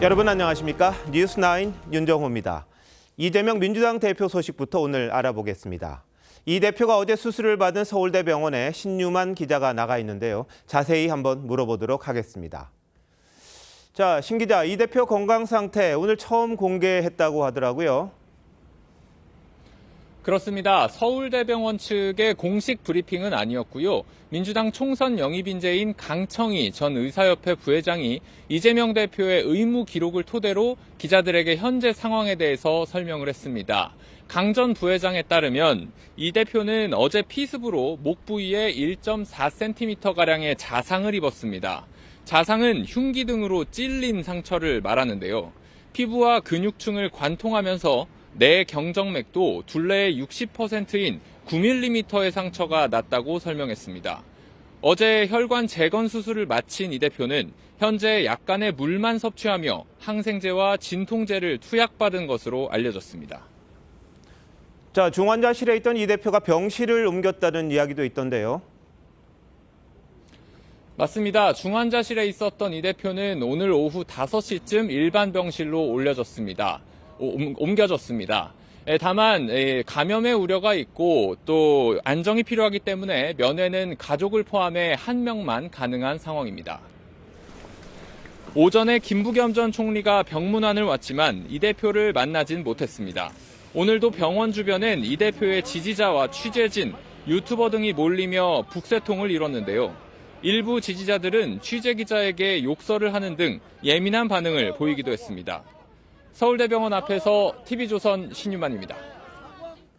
여러분 안녕하십니까? 뉴스9 윤정호입니다. 이재명 민주당 대표 소식부터 오늘 알아보겠습니다. 이 대표가 어제 수술을 받은 서울대병원에 신유만 기자가 나가 있는데요. 자세히 한번 물어보도록 하겠습니다. 자, 신 기자, 이 대표 건강 상태 오늘 처음 공개했다고 하더라고요. 그렇습니다. 서울대병원 측의 공식 브리핑은 아니었고요. 민주당 총선 영입 인재인 강청희 전 의사협회 부회장이 이재명 대표의 의무 기록을 토대로 기자들에게 현재 상황에 대해서 설명을 했습니다. 강 전 부회장에 따르면 이 대표는 어제 피습으로 목 부위에 1.4cm가량의 자상을 입었습니다. 자상은 흉기 등으로 찔린 상처를 말하는데요. 피부와 근육층을 관통하면서 내 경정맥도 둘레의 60%인 9mm의 상처가 났다고 설명했습니다. 어제 혈관 재건 수술을 마친 이 대표는 현재 약간의 물만 섭취하며 항생제와 진통제를 투약받은 것으로 알려졌습니다. 자, 중환자실에 있던 이 대표가 병실을 옮겼다는 이야기도 있던데요. 맞습니다. 중환자실에 있었던 이 대표는 오늘 오후 5시쯤 일반 병실로 옮겨졌습니다. 다만 감염의 우려가 있고 또 안정이 필요하기 때문에 면회는 가족을 포함해 한 명만 가능한 상황입니다. 오전에 김부겸 전 총리가 병문안을 왔지만 이 대표를 만나진 못했습니다. 오늘도 병원 주변엔 이 대표의 지지자와 취재진, 유튜버 등이 몰리며 북새통을 이뤘는데요. 일부 지지자들은 취재기자에게 욕설을 하는 등 예민한 반응을 보이기도 했습니다. 서울대병원 앞에서 TV조선 신유만입니다.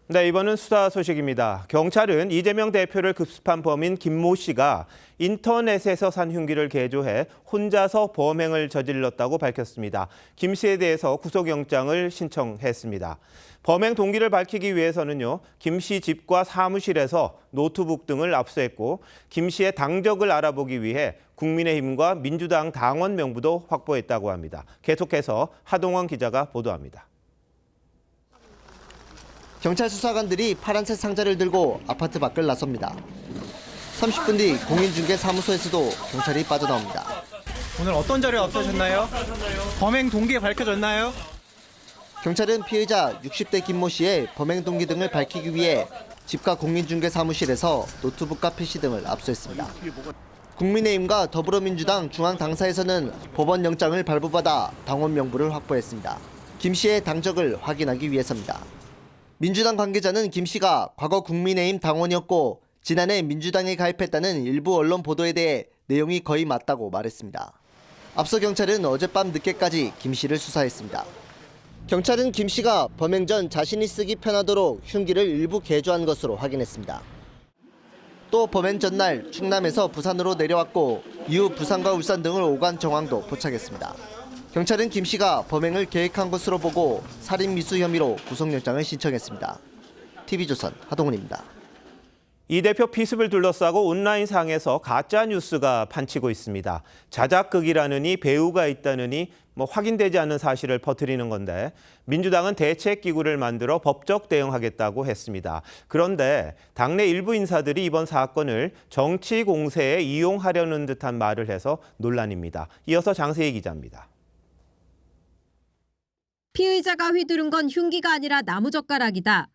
네, 이번은 수사 소식입니다. 경찰은 이재명 대표를 급습한 범인 김모 씨가 인터넷에서 산 흉기를 개조해 혼자서 범행을 저질렀다고 밝혔습니다. 김 씨에 대해서 구속영장을 신청했습니다. 범행 동기를 밝히기 위해서는요, 김 씨 집과 사무실에서 노트북 등을 압수했고 김 씨의 당적을 알아보기 위해 국민의힘과 민주당 당원 명부도 확보했다고 합니다. 계속해서 하동원 기자가 보도합니다. 경찰 수사관들이 파란색 상자를 들고 아파트 밖을 나섭니다. 30분 뒤 공인중개사무소에서도 경찰이 빠져나옵니다. 오늘 어떤 자료에 앞서셨나요? 범행 동기 밝혀졌나요? 경찰은 피해자 60대 김모 씨의 범행 동기 등을 밝히기 위해 집과 공인중개사무실에서 노트북과 PC 등을 압수했습니다. 국민의힘과 더불어민주당 중앙당사에서는 법원 영장을 발부받아 당원 명부를 확보했습니다. 김 씨의 당적을 확인하기 위해서입니다. 민주당 관계자는 김 씨가 과거 국민의힘 당원이었고 지난해 민주당에 가입했다는 일부 언론 보도에 대해 내용이 거의 맞다고 말했습니다. 앞서 경찰은 어젯밤 늦게까지 김 씨를 수사했습니다. 경찰은 김 씨가 범행 전 자신이 쓰기 편하도록 흉기를 일부 개조한 것으로 확인했습니다. 또 범행 전날 충남에서 부산으로 내려왔고 이후 부산과 울산 등을 오간 정황도 포착했습니다. 경찰은 김 씨가 범행을 계획한 것으로 보고 살인 미수 혐의로 구속영장을 신청했습니다. TV조선 하동훈입니다. 이 대표 피습을 둘러싸고 온라인상에서 가짜 뉴스가 판치고 있습니다. 자작극이라느니 배우가 있다느니 확인되지 않는 사실을 퍼뜨리는 건데 민주당은 대책기구를 만들어 법적 대응하겠다고 했습니다. 그런데 당내 일부 인사들이 이번 사건을 정치 공세에 이용하려는 듯한 말을 해서 논란입니다. 이어서 장세희 기자입니다. 피의자가 휘두른 건 흉기가 아니라 나무젓가락이다.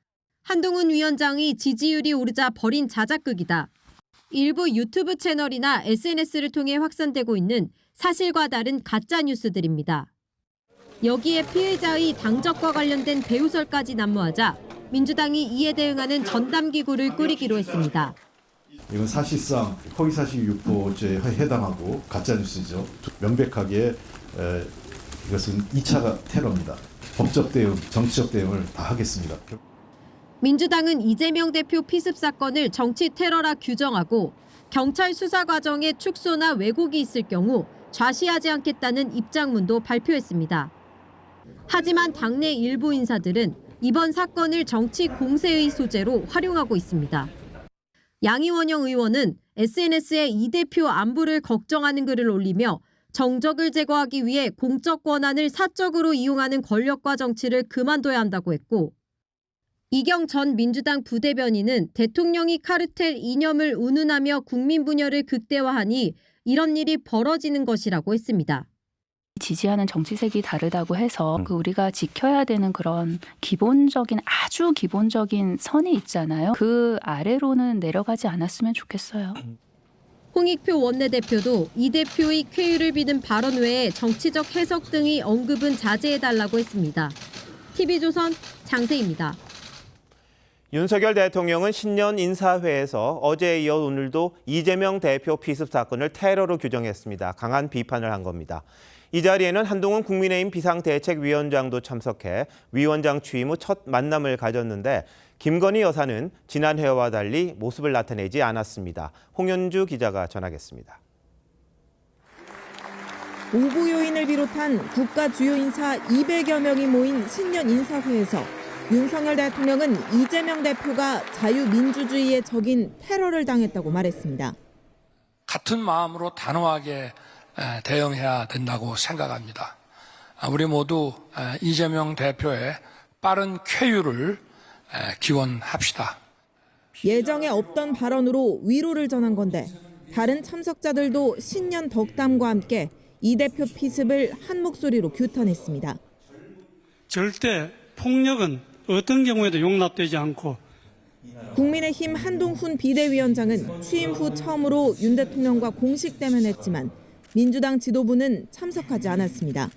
한동훈 위원장이 지지율이 오르자 벌인 자작극이다. 일부 유튜브 채널이나 SNS를 통해 확산되고 있는 사실과 다른 가짜 뉴스들입니다. 여기에 피의자의 당적과 관련된 배우설까지 난무하자 민주당이 이에 대응하는 전담기구를 꾸리기로 했습니다. 이건 사실상 허위사실 유포죄에 해당하고 가짜뉴스죠. 명백하게 이것은 2차 테러입니다. 법적 대응, 정치적 대응을 다 하겠습니다. 민주당은 이재명 대표 피습 사건을 정치 테러라 규정하고 경찰 수사 과정에 축소나 왜곡이 있을 경우 좌시하지 않겠다는 입장문도 발표했습니다. 하지만 당내 일부 인사들은 이번 사건을 정치 공세의 소재로 활용하고 있습니다. 양이원영 의원은 SNS에 이 대표 안부를 걱정하는 글을 올리며 정적을 제거하기 위해 공적 권한을 사적으로 이용하는 권력과 정치를 그만둬야 한다고 했고, 이경 전 민주당 부대변인은 대통령이 카르텔 이념을 운운하며 국민 분열을 극대화하니 이런 일이 벌어지는 것이라고 했습니다. 지지하는 정치색이 다르다고 해서 우리가 지켜야 되는 그런 기본적인 아주 기본적인 선이 있잖아요. 그 아래로는 내려가지 않았으면 좋겠어요. 홍익표 원내대표도 이 대표의 쾌유를 비는 발언 외에 정치적 해석 등의 언급은 자제해달라고 했습니다. TV조선 장세입니다. 윤석열 대통령은 신년 인사회에서 어제에 이어 오늘도 이재명 대표 피습 사건을 테러로 규정했습니다. 강한 비판을 한 겁니다. 이 자리에는 한동훈 국민의힘 비상대책위원장도 참석해 위원장 취임 후 첫 만남을 가졌는데 김건희 여사는 지난 해와 달리 모습을 나타내지 않았습니다. 홍현주 기자가 전하겠습니다. 오구 요인을 비롯한 국가 주요 인사 200여 명이 모인 신년 인사회에서 윤석열 대통령은 이재명 대표가 자유민주주의의 적인 테러를 당했다고 말했습니다. 같은 마음으로 단호하게 대응해야 된다고 생각합니다. 우리 모두 이재명 대표의 빠른 쾌유를 기원합시다. 예정에 없던 발언으로 위로를 전한 건데 다른 참석자들도 신년 덕담과 함께 이 대표 피습을 한 목소리로 규탄했습니다. 절대 폭력은 어떤 경우에도 용납되지 않고 국민의힘 한동훈 비대위원장은 취임 후 처음으로 윤 대통령과 공식 대면했지만 민주당 지도부는 참석하지 않았습니다.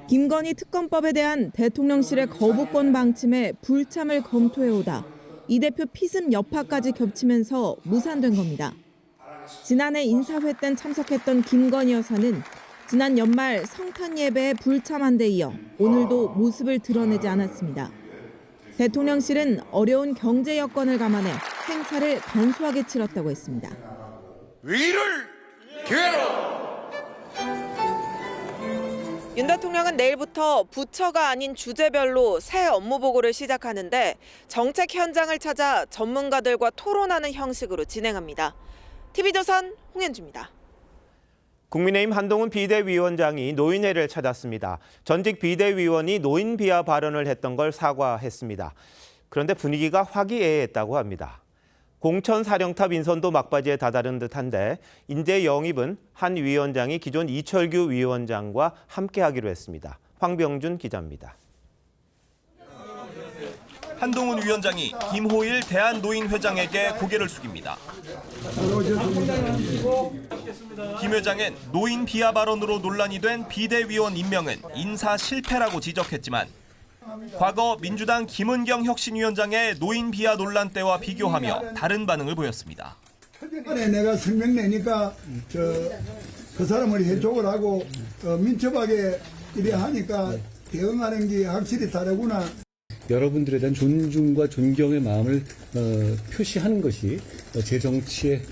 김건희 특검법에 대한 대통령실의 거부권 방침에 불참을 검토해오다 이 대표 피습 여파까지 겹치면서 무산된 겁니다. 지난해 인사회 때 참석했던 김건희 여사는 지난 연말 성탄 예배에 불참한 데 이어 오늘도 모습을 드러내지 않았습니다. 대통령실은 어려운 경제 여건을 감안해 행사를 간소하게 치렀다고 했습니다. 위를 기회로! 윤 대통령은 내일부터 부처가 아닌 주제별로 새 업무 보고를 시작하는데 정책 현장을 찾아 전문가들과 토론하는 형식으로 진행합니다. TV조선 홍현주입니다. 국민의힘 한동훈 비대위원장이 노인회를 찾았습니다. 전직 비대위원이 노인 비하 발언을 했던 걸 사과했습니다. 그런데 분위기가 화기애애했다고 합니다. 공천 사령탑 인선도 막바지에 다다른 듯한데 인재 영입은 한 위원장이 기존 이철규 위원장과 함께하기로 했습니다. 황병준 기자입니다. 한동훈 위원장이 김호일 대한노인회장에게 고개를 숙입니다. 김 회장은 노인 비하 발언으로 논란이 된 비대위원 임명은 인사 실패라고 지적했지만 과거 민주당 김은경 혁신위원장의 노인 비하 논란 때와 비교하며 다른 반응을 보였습니다. 내가 성명 내니까 그 사람을 해촉을 하고 민첩하게 이래 하니까 대응하는 게 확실히 다르구나. 여러분들에 대한 존중과 존경의 마음을 표시하는 것이 제 정치의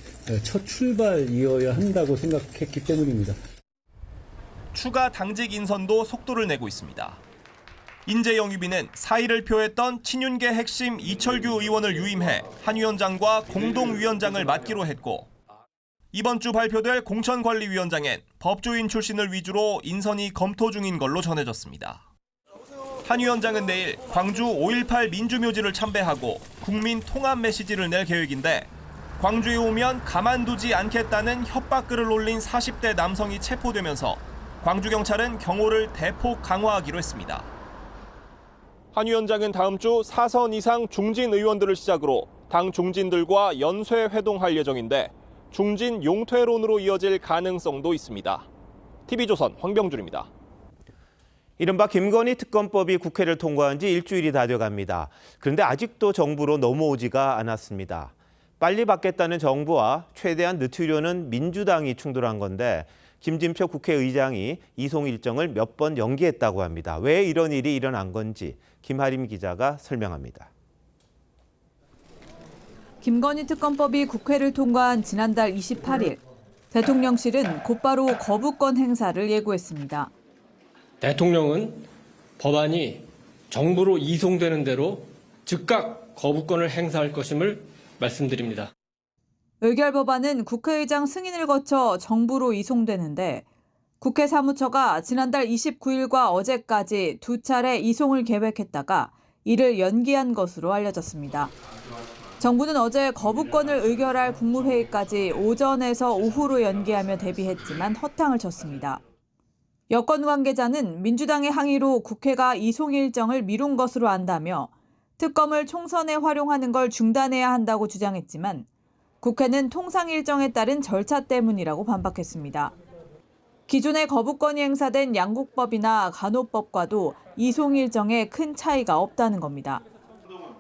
첫 출발이어야 한다고 생각했기 때문입니다. 추가 당직 인선도 속도를 내고 있습니다. 인재 영입위는 사의를 표했던 친윤계 핵심 이철규 의원을 유임해 한 위원장과 공동위원장을 맡기로 했고 이번 주 발표될 공천관리위원장엔 법조인 출신을 위주로 인선이 검토 중인 걸로 전해졌습니다. 한 위원장은 내일 광주 5.18 민주묘지를 참배하고 국민 통합 메시지를 낼 계획인데 광주에 오면 가만두지 않겠다는 협박글을 올린 40대 남성이 체포되면서 광주경찰은 경호를 대폭 강화하기로 했습니다. 한 위원장은 다음 주 4선 이상 중진 의원들을 시작으로 당 중진들과 연쇄 회동할 예정인데 중진 용퇴론으로 이어질 가능성도 있습니다. TV조선 황병준입니다. 이른바 김건희 특검법이 국회를 통과한 지 일주일이 다 돼갑니다. 그런데 아직도 정부로 넘어오지가 않았습니다. 빨리 받겠다는 정부와 최대한 늦추려는 민주당이 충돌한 건데 김진표 국회의장이 이송 일정을 몇 번 연기했다고 합니다. 왜 이런 일이 일어난 건지 김하림 기자가 설명합니다. 김건희 특검법이 국회를 통과한 지난달 28일, 대통령실은 곧바로 거부권 행사를 예고했습니다. 대통령은 법안이 정부로 이송되는 대로 즉각 거부권을 행사할 것임을 말씀드립니다. 의결 법안은 국회의장 승인을 거쳐 정부로 이송되는데 국회 사무처가 지난달 29일과 어제까지 두 차례 이송을 계획했다가 이를 연기한 것으로 알려졌습니다. 정부는 어제 거부권을 의결할 국무회의까지 오전에서 오후로 연기하며 대비했지만 허탕을 쳤습니다. 여권 관계자는 민주당의 항의로 국회가 이송 일정을 미룬 것으로 안다며 특검을 총선에 활용하는 걸 중단해야 한다고 주장했지만 국회는 통상 일정에 따른 절차 때문이라고 반박했습니다. 기존에 거부권이 행사된 양국법이나 간호법과도 이송 일정에 큰 차이가 없다는 겁니다.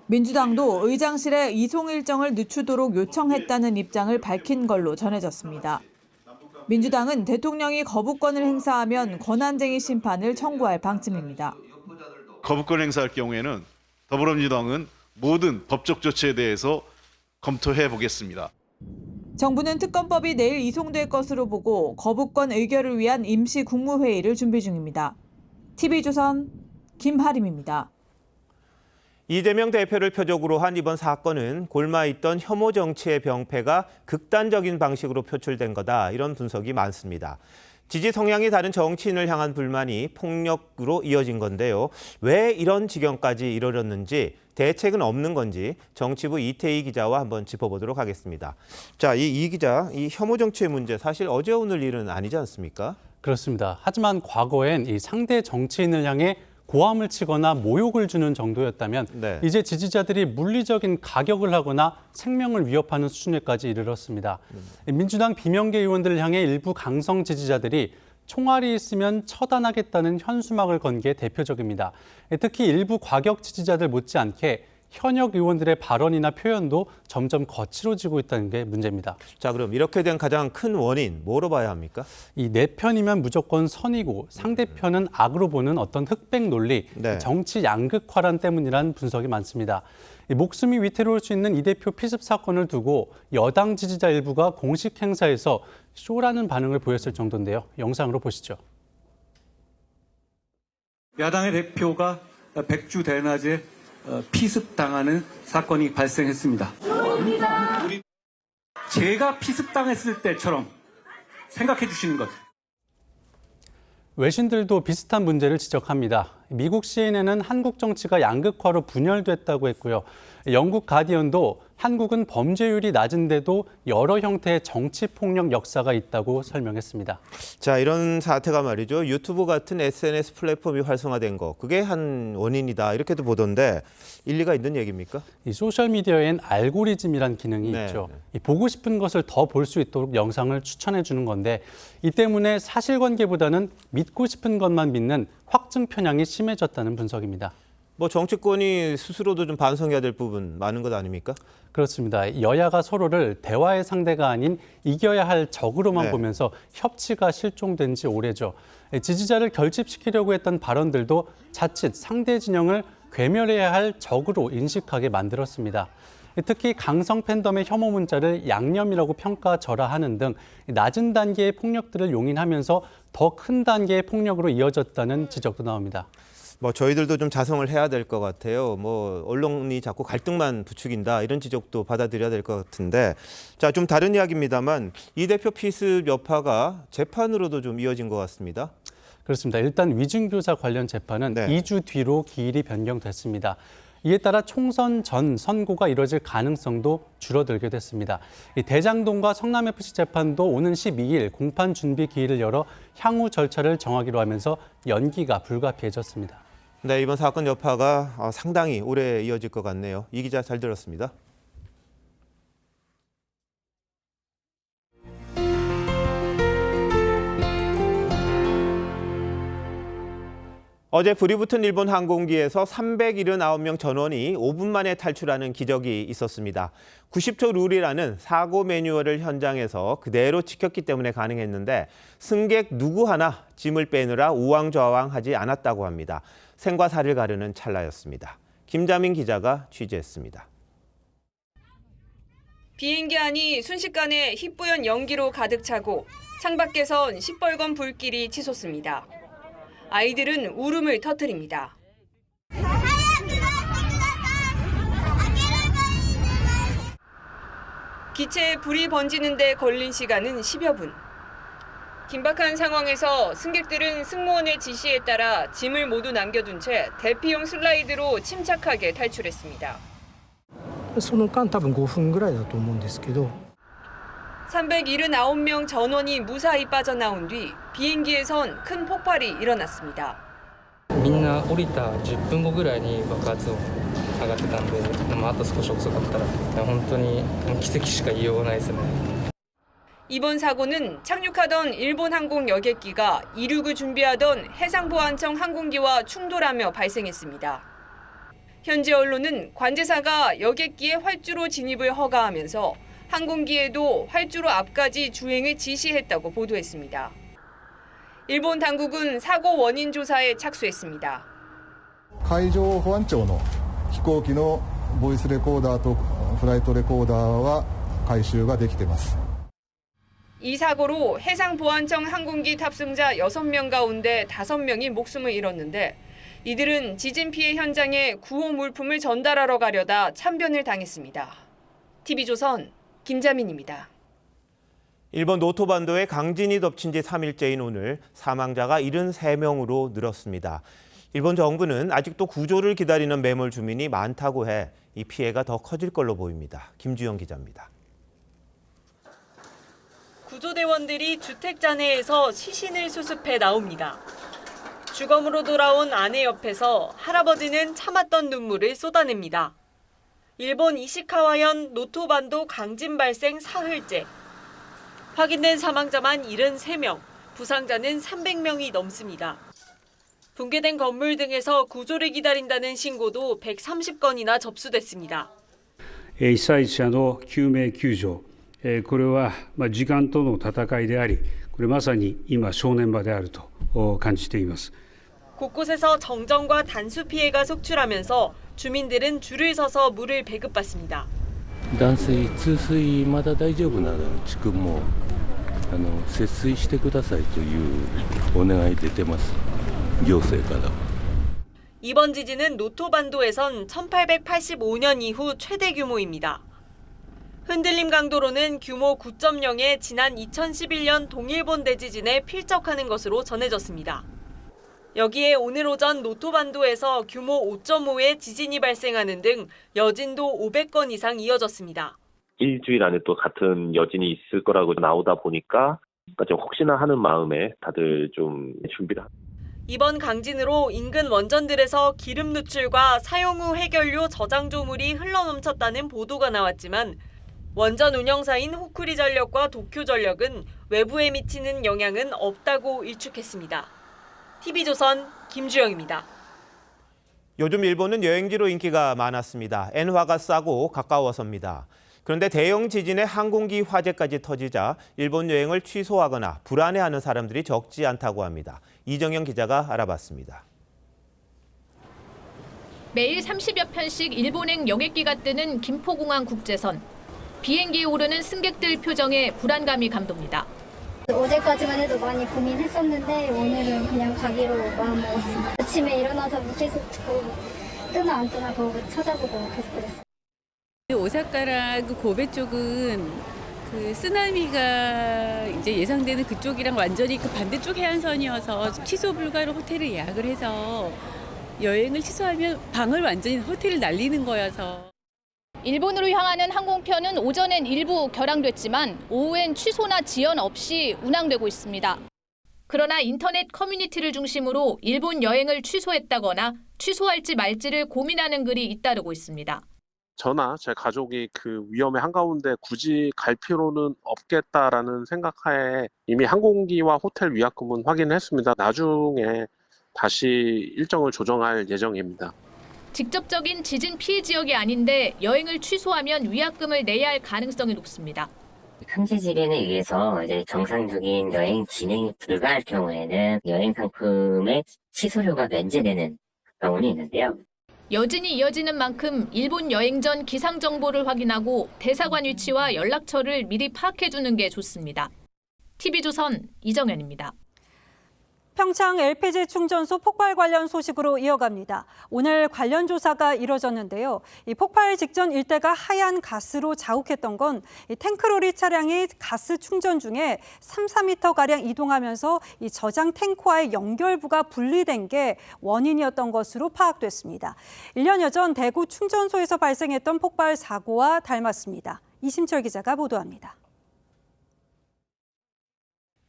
민주당도 의장실에 이송 일정을 늦추도록 요청했다는 입장을 밝힌 걸로 전해졌습니다. 민주당은 대통령이 거부권을 행사하면 권한쟁의 심판을 청구할 방침입니다. 거부권 행사할 경우에는 더불어민주당은 모든 법적 조치에 대해서 검토해 보겠습니다. 정부는 특검법이 내일 이송될 것으로 보고 거부권 의결을 위한 임시 국무회의를 준비 중입니다. TV조선 김하림입니다. 이재명 대표를 표적으로 한 이번 사건은 골마있던 혐오 정치의 병폐가 극단적인 방식으로 표출된 거다, 이런 분석이 많습니다. 지지 성향이 다른 정치인을 향한 불만이 폭력으로 이어진 건데요. 왜 이런 지경까지 이르렀는지, 대책은 없는 건지 정치부 이태희 기자와 한번 짚어보도록 하겠습니다. 자, 이 기자, 이 혐오 정치의 문제 사실 어제 오늘 일은 아니지 않습니까? 그렇습니다. 하지만 과거엔 이 상대 정치인을 향해 고함을 치거나 모욕을 주는 정도였다면 네. 이제 지지자들이 물리적인 가격을 하거나 생명을 위협하는 수준에까지 이르렀습니다. 민주당 비명계 의원들을 향해 일부 강성 지지자들이 총알이 있으면 처단하겠다는 현수막을 건 게 대표적입니다. 특히 일부 과격 지지자들 못지않게 현역 의원들의 발언이나 표현도 점점 거칠어지고 있다는 게 문제입니다. 자, 그럼 이렇게 된 가장 큰 원인 뭐로 봐야 합니까? 이 내 편이면 무조건 선이고 상대편은 악으로 보는 어떤 흑백 논리, 네. 정치 양극화란 때문이라는 분석이 많습니다. 이 목숨이 위태로울 수 있는 이 대표 피습 사건을 두고 여당 지지자 일부가 공식 행사에서 쇼라는 반응을 보였을 정도인데요. 영상으로 보시죠. 야당의 대표가 백주대낮에 피습당하는 사건이 발생했습니다. 제가 피습당했을 때처럼 생각해 주시는 것. 외신들도 비슷한 문제를 지적합니다. 미국 CNN은 한국 정치가 양극화로 분열됐다고 했고요. 영국 가디언도 한국은 범죄율이 낮은데도 여러 형태의 정치폭력 역사가 있다고 설명했습니다. 자, 이런 사태가 말이죠. 유튜브 같은 SNS 플랫폼이 활성화된 거, 그게 한 원인이다, 이렇게도 보던데 일리가 있는 얘기입니까? 이 소셜미디어엔 알고리즘이란 기능이 있죠. 이 보고 싶은 것을 더 볼 수 있도록 영상을 추천해 주는 건데 이 때문에 사실관계보다는 믿고 싶은 것만 믿는 확증 편향이 심해졌다는 분석입니다. 뭐 정치권이 스스로도 좀 반성해야 될 부분 많은 것 아닙니까? 그렇습니다. 여야가 서로를 대화의 상대가 아닌 이겨야 할 적으로만 보면서 협치가 실종된 지 오래죠. 지지자를 결집시키려고 했던 발언들도 자칫 상대 진영을 괴멸해야 할 적으로 인식하게 만들었습니다. 특히 강성 팬덤의 혐오 문자를 양념이라고 평가절하하는 등 낮은 단계의 폭력들을 용인하면서 더 큰 단계의 폭력으로 이어졌다는 지적도 나옵니다. 뭐 저희들도 좀 자성을 해야 될 것 같아요. 뭐 언론이 자꾸 갈등만 부추긴다, 이런 지적도 받아들여야 될 것 같은데, 자, 좀 다른 이야기입니다만 이 대표 피습 여파가 재판으로도 좀 이어진 것 같습니다. 그렇습니다. 일단 위증교사 관련 재판은 2주 뒤로 기일이 변경됐습니다. 이에 따라 총선 전 선고가 이뤄질 가능성도 줄어들게 됐습니다. 이 대장동과 성남FC 재판도 오는 12일 공판 준비 기일을 열어 향후 절차를 정하기로 하면서 연기가 불가피해졌습니다. 네, 이번 사건 여파가 상당히 오래 이어질 것 같네요. 이 기자 잘 들었습니다. 어제 불이 붙은 일본 항공기에서 379명 전원이 5분 만에 탈출하는 기적이 있었습니다. 90초 룰이라는 사고 매뉴얼을 현장에서 그대로 지켰기 때문에 가능했는데 승객 누구 하나 짐을 빼느라 우왕좌왕하지 않았다고 합니다. 생과 사를 가르는 찰나였습니다. 김자민 기자가 취재했습니다. 비행기 안이 순식간에 희뿌연 연기로 가득 차고 창밖에선 시뻘건 불길이 치솟습니다. 아이들은 울음을 터뜨립니다. 기체에 불이 번지는 데 걸린 시간은 10여 분. 긴박한 상황에서 승객들은 승무원의 지시에 따라 짐을 모두 남겨둔 채 대피용 슬라이드로 침착하게 탈출했습니다. その間多分5分ぐらいだと思うんですけど 379명 전원이 무사히 빠져나온 뒤 비행기에선 큰 폭발이 일어났습니다. みんな降りた10分後ぐらいに爆発音上がってたんで、あと少し遅かったら本当に奇跡しか言いようがないですね。 이번 사고는 착륙하던 일본 항공 여객기가 이륙을 준비하던 해상보안청 항공기와 충돌하며 발생했습니다. 현지 언론은 관제사가 여객기의 활주로 진입을 허가하면서 항공기에도 활주로 앞까지 주행을 지시했다고 보도했습니다. 일본 당국은 사고 원인 조사에 착수했습니다. 海上保安庁の飛行機のボイスレコーダーとフライトレコーダーは回収ができています。 이 사고로 해상보안청 항공기 탑승자 6명 가운데 5명이 목숨을 잃었는데 이들은 지진 피해 현장에 구호 물품을 전달하러 가려다 참변을 당했습니다. TV조선 김자민입니다. 일본 노토반도에 강진이 덮친 지 3일째인 오늘 사망자가 73명으로 늘었습니다. 일본 정부는 아직도 구조를 기다리는 매몰 주민이 많다고 해 이 피해가 더 커질 걸로 보입니다. 김주영 기자입니다. 구조대원들이 주택자 내에서 시신을 수습해 나옵니다. 주검으로 돌아온 아내 옆에서 할아버지는 참았던 눈물을 쏟아냅니다. 일본 이시카와현 노토반도 강진 발생 사흘째. 확인된 사망자만 73명, 부상자는 300명이 넘습니다. 붕괴된 건물 등에서 구조를 기다린다는 신고도 130건이나 접수됐습니다. 被災者の救命救助、これは時間との戦いであり、これまさに今正念場であると感じています。 곳곳에서 정전과 단수 피해가 속출하면서 주민들은 줄을 서서 물을 배급받습니다. 断水、通水まだ大丈夫な地区も節水してくださいというお願い出てます。行政から。 이번 지진은 노토반도에선 1885년 이후 최대 규모입니다. 흔들림 강도로는 규모 9.0의 지난 2011년 동일본 대지진에 필적하는 것으로 전해졌습니다. 여기에 오늘 오전 노토반도에서 규모 5.5의 지진이 발생하는 등 여진도 500건 이상 이어졌습니다. 일주일 안에 또 같은 여진이 있을 거라고 나오다 보니까 좀 혹시나 하는 마음에 다들 좀 준비를 합니다. 이번 강진으로 인근 원전들에서 기름 누출과 사용 후 해결료 저장 조물이 흘러넘쳤다는 보도가 나왔지만 원전 운영사인 호쿠리 전력과 도쿄 전력은 외부에 미치는 영향은 없다고 일축했습니다. TV조선 김주영입니다. 요즘 일본은 여행지로 인기가 많았습니다. 엔화가 싸고 가까워서입니다. 그런데 대형 지진에 항공기 화재까지 터지자 일본 여행을 취소하거나 불안해하는 사람들이 적지 않다고 합니다. 이정영 기자가 알아봤습니다. 매일 30여 편씩 일본행 여객기가 뜨는 김포공항 국제선. 비행기에 오르는 승객들 표정에 불안감이 감돕니다. 어제까지만 해도 많이 고민했었는데 오늘은 그냥 가기로 마음먹었습니다. 아침에 일어나서 계속 뜨나 안 뜨나 보고 찾아보고 계속 그랬어요. 오사카랑 그 고베 쪽은 그 쓰나미가 이제 예상되는 그쪽이랑 완전히 그 반대쪽 해안선이어서 취소 불가로 호텔을 예약을 해서 여행을 취소하면 방을 완전히 호텔을 날리는 거여서. 일본으로 향하는 항공편은 오전엔 일부 결항됐지만 오후엔 취소나 지연 없이 운항되고 있습니다. 그러나 인터넷 커뮤니티를 중심으로 일본 여행을 취소했다거나 취소할지 말지를 고민하는 글이 잇따르고 있습니다. 저나 제 가족이 그 위험의 한가운데 굳이 갈 필요는 없겠다라는 생각하에 이미 항공기와 호텔 위약금은 확인했습니다. 나중에 다시 일정을 조정할 예정입니다. 직접적인 지진 피해 지역이 아닌데 여행을 취소하면 위약금을 내야 할 가능성이 높습니다. 현지 지진에 의해서 이제 정상적인 여행 진행이 불가할 경우에는 여행 상품의 취소료가 면제되는 경우는 있는데요. 여진이 이어지는 만큼 일본 여행 전 기상 정보를 확인하고 대사관 위치와 연락처를 미리 파악해 두는 게 좋습니다. TV조선 이정현입니다. 평창 LPG 충전소 폭발 관련 소식으로 이어갑니다. 오늘 관련 조사가 이뤄졌는데요. 이 폭발 직전 일대가 하얀 가스로 자욱했던 건 이 탱크로리 차량이 가스 충전 중에 3-4m가량 이동하면서 이 저장 탱크와의 연결부가 분리된 게 원인이었던 것으로 파악됐습니다. 1년여 전 대구 충전소에서 발생했던 폭발 사고와 닮았습니다. 이심철 기자가 보도합니다.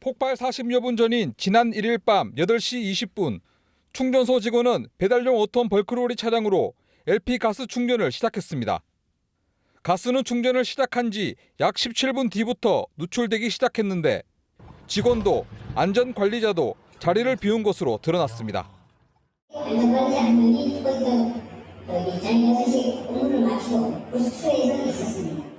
폭발 40여 분 전인 지난 1일 밤 8시 20분 충전소 직원은 배달용 5톤 벌크로리 차량으로 LP 가스 충전을 시작했습니다. 가스는 충전을 시작한 지 약 17분 뒤부터 누출되기 시작했는데 직원도 안전관리자도 자리를 비운 것으로 드러났습니다. 안전관리자 한 명이 거기서 저희 6시 업무를 마치고 그 숙소에 있었습니다.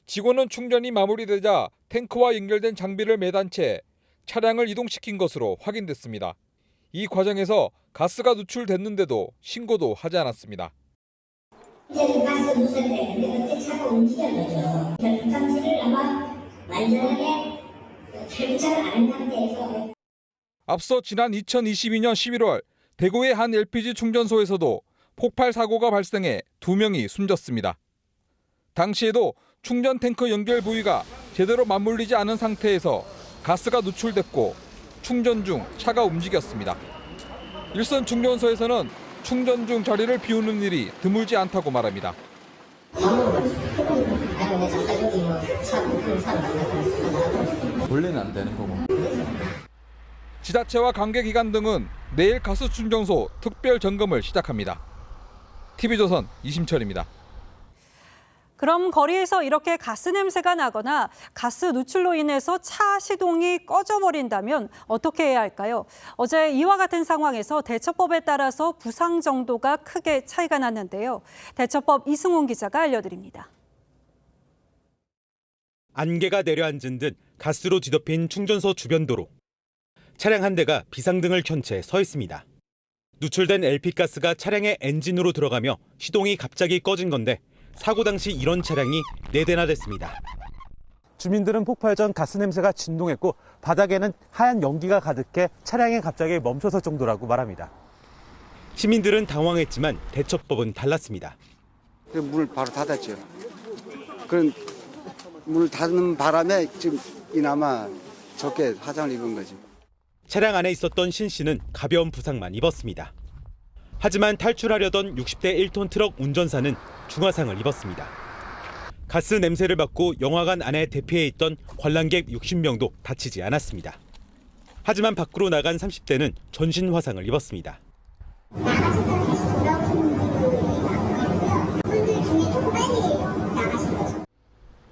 직원은 충전이 마무리되자 탱크와 연결된 장비를 매단 채 차량을 이동시킨 것으로 확인됐습니다. 이 과정에서 가스가 누출됐는데도 신고도 하지 않았습니다. 이제는 가스 누설되는데 그때 차가 움직인 거죠. 결속 장치를 아마 완전하게 탈부착을 안 한 상태에서. 앞서 지난 2022년 11월 대구의 한 LPG 충전소에서도 폭발 사고가 발생해 2명이 숨졌습니다. 당시에도 충전 탱크 연결 부위가 제대로 맞물리지 않은 상태에서 가스가 누출됐고 충전 중 차가 움직였습니다. 일선 충전소에서는 충전 중 자리를 비우는 일이 드물지 않다고 말합니다. 원래는 안 되는 거고. 지자체와 관계기관 등은 내일 가스 충전소 특별 점검을 시작합니다. TV조선 이심철입니다. 그럼 거리에서 이렇게 가스 냄새가 나거나 가스 누출로 인해서 차 시동이 꺼져버린다면 어떻게 해야 할까요? 어제 이와 같은 상황에서 대처법에 따라서 부상 정도가 크게 차이가 났는데요. 대처법 이승훈 기자가 알려드립니다. 안개가 내려앉은 듯 가스로 뒤덮인 충전소 주변 도로. 차량 한 대가 비상등을 켠 채 서 있습니다. 누출된 LP가스가 차량의 엔진으로 들어가며 시동이 갑자기 꺼진 건데 사고 당시 이런 차량이 4대나 됐습니다. 주민들은 폭발 전 가스 냄새가 진동했고 바닥에는 하얀 연기가 가득해 차량이 갑자기 멈춰설 정도라고 말합니다. 시민들은 당황했지만 대처법은 달랐습니다. 문을 바로 닫았죠. 그런 문을 닫는 바람에 지금 이나마 적게 화상을 입은 거지. 차량 안에 있었던 신 씨는 가벼운 부상만 입었습니다. 하지만 탈출하려던 60대 1톤 트럭 운전사는 중화상을 입었습니다. 가스 냄새를 맡고 영화관 안에 대피해 있던 관람객 60명도 다치지 않았습니다. 하지만 밖으로 나간 30대는 전신 화상을 입었습니다.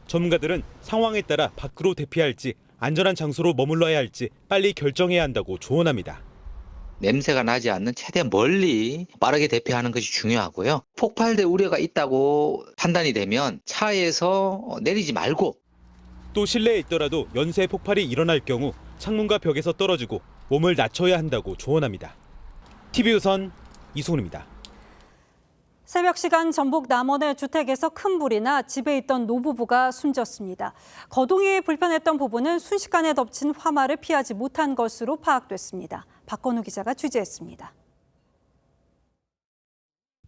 전문가들은 상황에 따라 밖으로 대피할지 안전한 장소로 머물러야 할지 빨리 결정해야 한다고 조언합니다. 냄새가 나지 않는 최대한 멀리 빠르게 대피하는 것이 중요하고요. 폭발될 우려가 있다고 판단이 되면 차에서 내리지 말고 또 실내에 있더라도 연쇄 폭발이 일어날 경우 창문과 벽에서 떨어지고 몸을 낮춰야 한다고 조언합니다. TV조선 이승훈입니다. 새벽 시간 전북 남원의 주택에서 큰 불이 나 집에 있던 노부부가 숨졌습니다. 거동이 불편했던 부부는 순식간에 덮친 화마를 피하지 못한 것으로 파악됐습니다. 박건우 기자가 취재했습니다.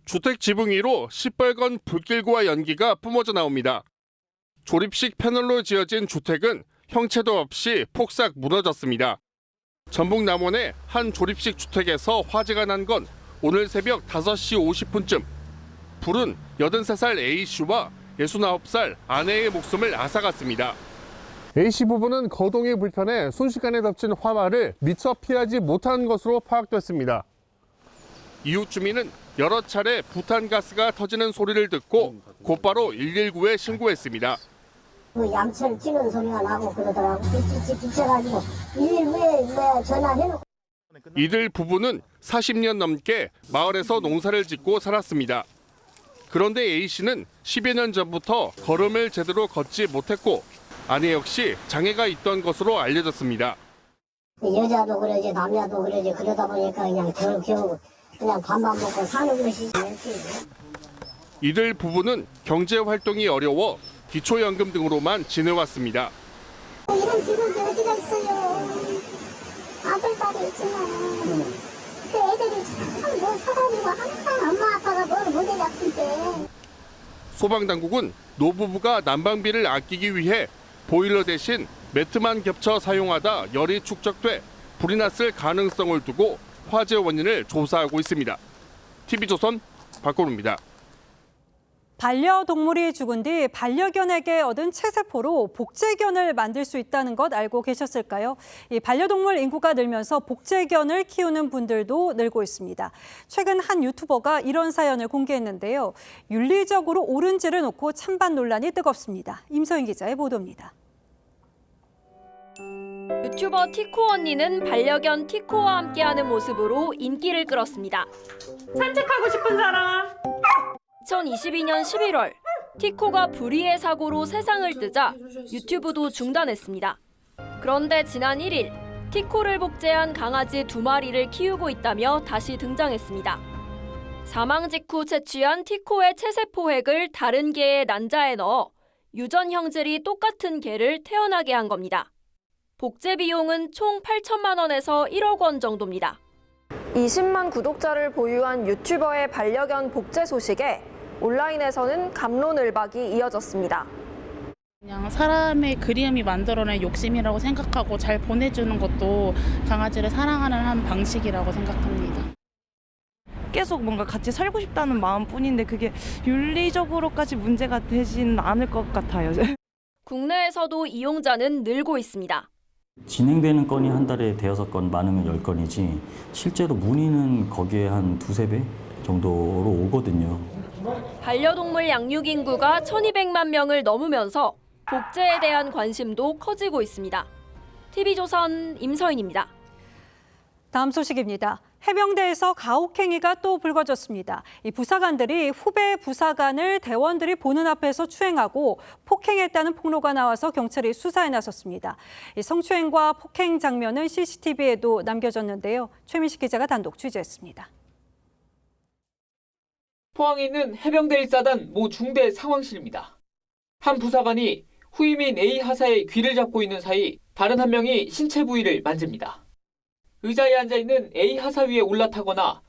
주택 지붕 위로 시뻘건 불길과 연기가 뿜어져 나옵니다. 조립식 패널로 지어진 주택은 형체도 없이 폭삭 무너졌습니다. 전북 남원의 한 조립식 주택에서 화재가 난 건 오늘 새벽 5시 50분쯤. 불은 83살 A씨와 69살 아내의 목숨을 앗아갔습니다. A씨 부부는 거동이 불편해 순식간에 덮친 화마를 미처 피하지 못한 것으로 파악됐습니다. 이웃 주민은 여러 차례 부탄가스가 터지는 소리를 듣고 곧바로 119에 신고했습니다. 양철 찌는 소리가 나고 그러더라고. 비쳐가지고 119에 전화해놓고. 이들 부부는 40년 넘게 마을에서 농사를 짓고 살았습니다. 그런데 A씨는 10여 년 전부터 걸음을 제대로 걷지 못했고 아내 역시 장애가 있던 것으로 알려졌습니다. 여자도 그러지 남자도 그러지 그러다 보니까 그냥 겨우 그냥 밥만 먹고 사는 것이지. 이들 부부는 경제 활동이 어려워 기초연금 등으로만 지내왔습니다. 이런 직업이 어디가 있어요. 아들, 딸이 있지만 그 애들이 참 뭐 서가지고 항상 엄마 아빠가 뭘 못해잡힐 소방당국은 노부부가 난방비를 아끼기 위해 보일러 대신 매트만 겹쳐 사용하다 열이 축적돼 불이 났을 가능성을 두고 화재 원인을 조사하고 있습니다. TV조선 박건우입니다. 반려동물이 죽은 뒤 반려견에게 얻은 체세포로 복제견을 만들 수 있다는 것 알고 계셨을까요? 이 반려동물 인구가 늘면서 복제견을 키우는 분들도 늘고 있습니다. 최근 한 유튜버가 이런 사연을 공개했는데요. 윤리적으로 옳은지를 놓고 찬반 논란이 뜨겁습니다. 임서인 기자의 보도입니다. 유튜버 티코 언니는 반려견 티코와 함께하는 모습으로 인기를 끌었습니다. 산책하고 싶은 사람. 2022년 11월 티코가 불의의 사고로 세상을 뜨자 유튜브도 중단했습니다. 그런데 지난 1일 티코를 복제한 강아지 2마리를 키우고 있다며 다시 등장했습니다. 사망 직후 채취한 티코의 체세포 핵을 다른 개의 난자에 넣어 유전 형질이 똑같은 개를 태어나게 한 겁니다. 복제 비용은 총 8천만 원에서 1억 원 정도입니다. 20만 구독자를 보유한 유튜버의 반려견 복제 소식에 온라인에서는 갑론을박이 이어졌습니다. 그냥 사람의 그리움이 만들어낸 욕심이라고 생각하고 잘 보내주는 것도 강아지를 사랑하는 한 방식이라고 생각합니다. 계속 뭔가 같이 살고 싶다는 마음뿐인데 그게 윤리적으로까지 문제가 되진 않을 것 같아요. 국내에서도 이용자는 늘고 있습니다. 진행되는 건이 한 달에 5-6건, 많으면 10건이지 실제로 문의는 거기에 한 2-3배 정도로 오거든요. 반려동물 양육 인구가 1,200만 명을 넘으면서 복제에 대한 관심도 커지고 있습니다. TV조선 임서인입니다. 다음 소식입니다. 해병대에서 가혹행위가 또 불거졌습니다. 이 부사관들이 후배 부사관을 대원들이 보는 앞에서 추행하고 폭행했다는 폭로가 나와서 경찰이 수사에 나섰습니다. 이 성추행과 폭행 장면은 CCTV에도 남겨졌는데요. 최민식 기자가 단독 취재했습니다. 포항에 있는 해병대 1사단 모 중대 상황실입니다. 한 부사관이 후임인 A 하사의 귀를 잡고 있는 사이 다른 한 명이 신체 부위를 만집니다. 의자에 앉아있는 A 하사 위에 올라타거나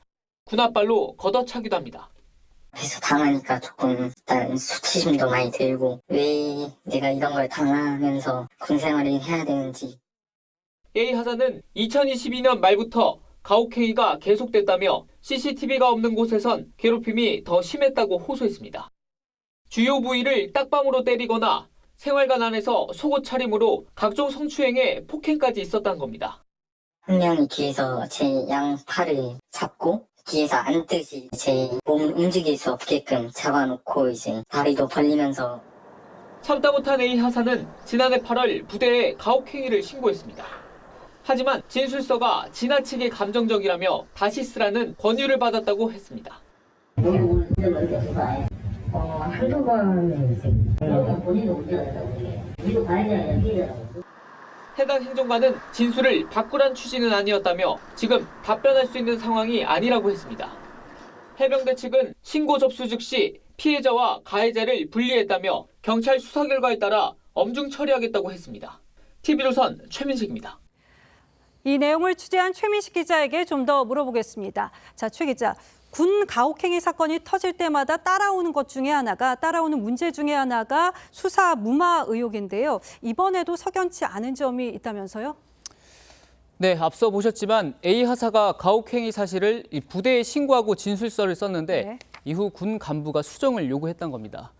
군홧발로 걷어차기도 합니다. 그래서 당하니까 조금 일단 수치심도 많이 들고 왜 내가 이런 걸 당하면서 군생활을 해야 되는지. A 하사는 2022년 말부터 가혹행위가 계속됐다며 CCTV가 없는 곳에선 괴롭힘이 더 심했다고 호소했습니다. 주요 부위를 딱밤으로 때리거나 생활관 안에서 속옷 차림으로 각종 성추행에 폭행까지 있었다는 겁니다. 한 명이 뒤에서 제 양팔을 잡고 뒤에서 앉듯이 제 몸을 움직일 수 없게끔 잡아놓고 이제 다리도 벌리면서. 참다 못한 A 하사는 지난해 8월 부대에 가혹행위를 신고했습니다. 하지만 진술서가 지나치게 감정적이라며 다시 쓰라는 권유를 받았다고 했습니다. 한두 번은 이제 본인도 문제가 있다고 이거 봐야 되는 해당 행정관은 진술을 바꾸란 취지는 아니었다며 지금 답변할 수 있는 상황이 아니라고 했습니다. 해병대 측은 신고 접수 즉시 피해자와 가해자를 분리했다며 경찰 수사 결과에 따라 엄중 처리하겠다고 했습니다. TV조선 최민식입니다. 이 내용을 취재한 최민식 기자에게 좀 더 물어보겠습니다. 자, 최 기자. 군 가혹행위 사건이 터질 때마다 따라오는 문제 중에 하나가 수사 무마 의혹인데요. 이번에도 석연치 않은 점이 있다면서요? 네, 앞서 보셨지만 A 하사가 가혹행위 사실을 부대에 신고하고 진술서를 썼는데 네. 이후 군 간부가 수정을 요구했던 겁니다.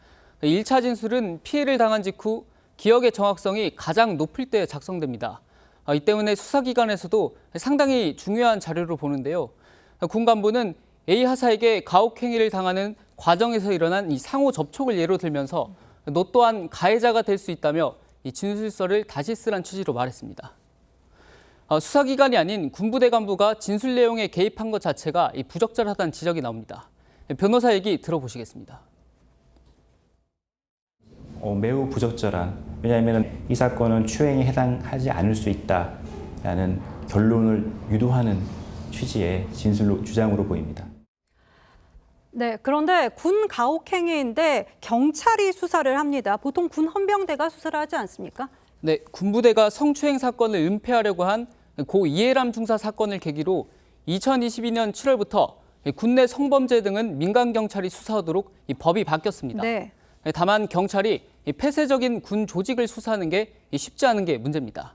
1차 진술은 피해를 당한 직후 기억의 정확성이 가장 높을 때 작성됩니다. 이 때문에 수사기관에서도 상당히 중요한 자료로 보는데요. 군 간부는 A 하사에게 가혹행위를 당하는 과정에서 일어난 이 상호 접촉을 예로 들면서 너 또한 가해자가 될 수 있다며 이 진술서를 다시 쓰란 취지로 말했습니다. 수사기관이 아닌 군부대 간부가 진술 내용에 개입한 것 자체가 부적절하다는 지적이 나옵니다. 변호사 얘기 들어보시겠습니다. 매우 부적절한, 왜냐하면 이 사건은 추행에 해당하지 않을 수 있다라는 결론을 유도하는 취지의 주장으로 보입니다. 네, 그런데 군 가혹행위인데 경찰이 수사를 합니다. 보통 군 헌병대가 수사를 하지 않습니까? 네, 군부대가 성추행 사건을 은폐하려고 한 고 이해람 중사 사건을 계기로 2022년 7월부터 군내 성범죄 등은 민간 경찰이 수사하도록 법이 바뀌었습니다. 네. 다만 경찰이 폐쇄적인 군 조직을 수사하는 게 쉽지 않은 게 문제입니다.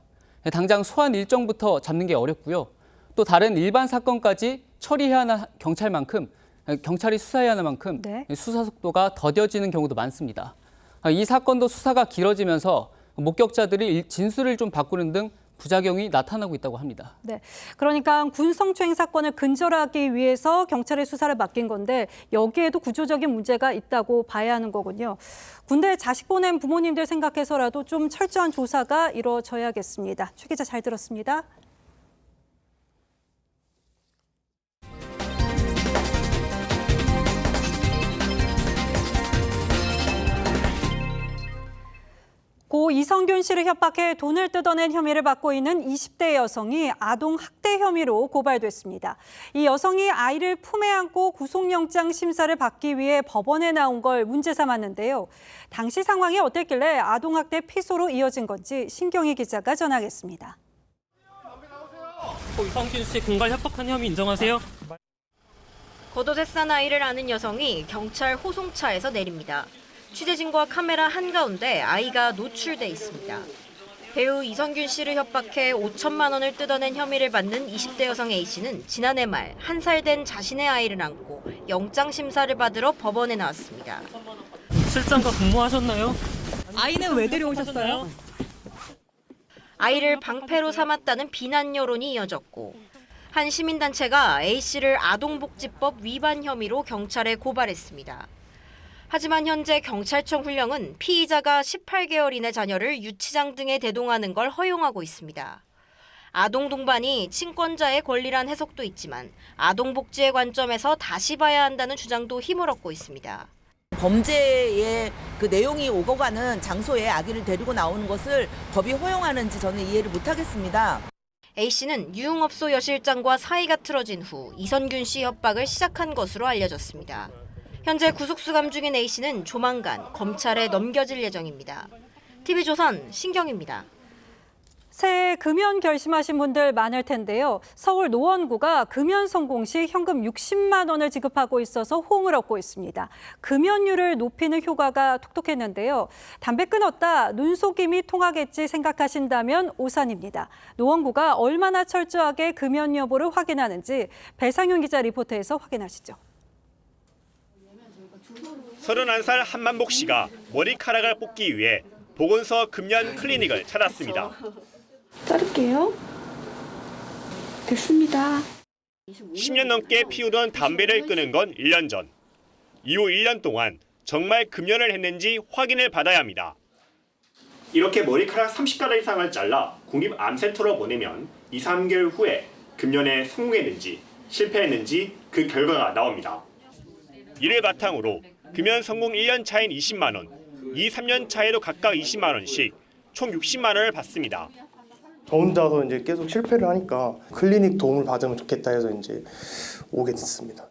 당장 소환 일정부터 잡는 게 어렵고요. 또 다른 일반 사건까지 처리해야 하는 경찰만큼 경찰이 수사해야 하는 만큼 수사 속도가 더뎌지는 경우도 많습니다. 이 사건도 수사가 길어지면서 목격자들이 진술을 좀 바꾸는 등 부작용이 나타나고 있다고 합니다. 네, 그러니까 군 성추행 사건을 근절하기 위해서 경찰에 수사를 맡긴 건데 여기에도 구조적인 문제가 있다고 봐야 하는 거군요. 군대에 자식 보낸 부모님들 생각해서라도 좀 철저한 조사가 이루어져야겠습니다. 최 기자 잘 들었습니다. 고 이성균 씨를 협박해 돈을 뜯어낸 혐의를 받고 있는 20대 여성이 아동 학대 혐의로 고발됐습니다. 이 여성이 아이를 품에 안고 구속영장 심사를 받기 위해 법원에 나온 걸 문제 삼았는데요. 당시 상황이 어땠길래 아동 학대 피소로 이어진 건지 신경희 기자가 전하겠습니다. 고 이성균 씨 공갈 협박한 혐의 인정하세요? 겉옷에 아이를 안은 여성이 경찰 호송차에서 내립니다. 취재진과 카메라 한가운데 아이가 노출돼 있습니다. 배우 이성균 씨를 협박해 5천만 원을 뜯어낸 혐의를 받는 20대 여성 A씨는 지난해 말 1살 된 자신의 아이를 안고 영장 심사를 받으러 법원에 나왔습니다. 실장과 근무하셨나요? 아이는 왜 데려오셨어요? 아이를 방패로 삼았다는 비난 여론이 이어졌고 한 시민단체가 A씨를 아동복지법 위반 혐의로 경찰에 고발했습니다. 하지만 현재 경찰청 훈령은 피의자가 18개월 이내 자녀를 유치장 등에 대동하는 걸 허용하고 있습니다. 아동 동반이 친권자의 권리란 해석도 있지만 아동 복지의 관점에서 다시 봐야 한다는 주장도 힘을 얻고 있습니다. 범죄의 그 내용이 오고 가는 장소에 아기를 데리고 나오는 것을 법이 허용하는지 저는 이해를 못하겠습니다. A씨는 유흥업소 여실장과 사이가 틀어진 후 이성균 씨 협박을 시작한 것으로 알려졌습니다. 현재 구속수감 중인 A씨는 조만간 검찰에 넘겨질 예정입니다. TV조선 신경입니다. 새해 금연 결심하신 분들 많을 텐데요. 서울 노원구가 금연 성공 시 현금 60만 원을 지급하고 있어서 호응을 얻고 있습니다. 금연율을 높이는 효과가 톡톡했는데요. 담배 끊었다, 눈속임이 통하겠지 생각하신다면 오산입니다. 노원구가 얼마나 철저하게 금연 여부를 확인하는지 배상윤 기자 리포트에서 확인하시죠. 31살 한만복 씨가 머리카락을 뽑기 위해 보건소 금연 클리닉을 찾았습니다. 자를게요. 됐습니다. 10년 넘게 피우던 담배를 끊은 건 1년 전. 이후 1년 동안 정말 금연을 했는지 확인을 받아야 합니다. 이렇게 머리카락 30가닥 이상을 잘라 국립암센터로 보내면 2, 3개월 후에 금연에 성공했는지 실패했는지 그 결과가 나옵니다. 이를 바탕으로 금연 성공 1년 차인 20만 원, 2, 3년 차에도 각각 20만 원씩 총 60만 원을 받습니다. 저 혼자서 이제 계속 실패를 하니까 클리닉 도움을 받으면 좋겠다 해서 이제 오게 됐습니다.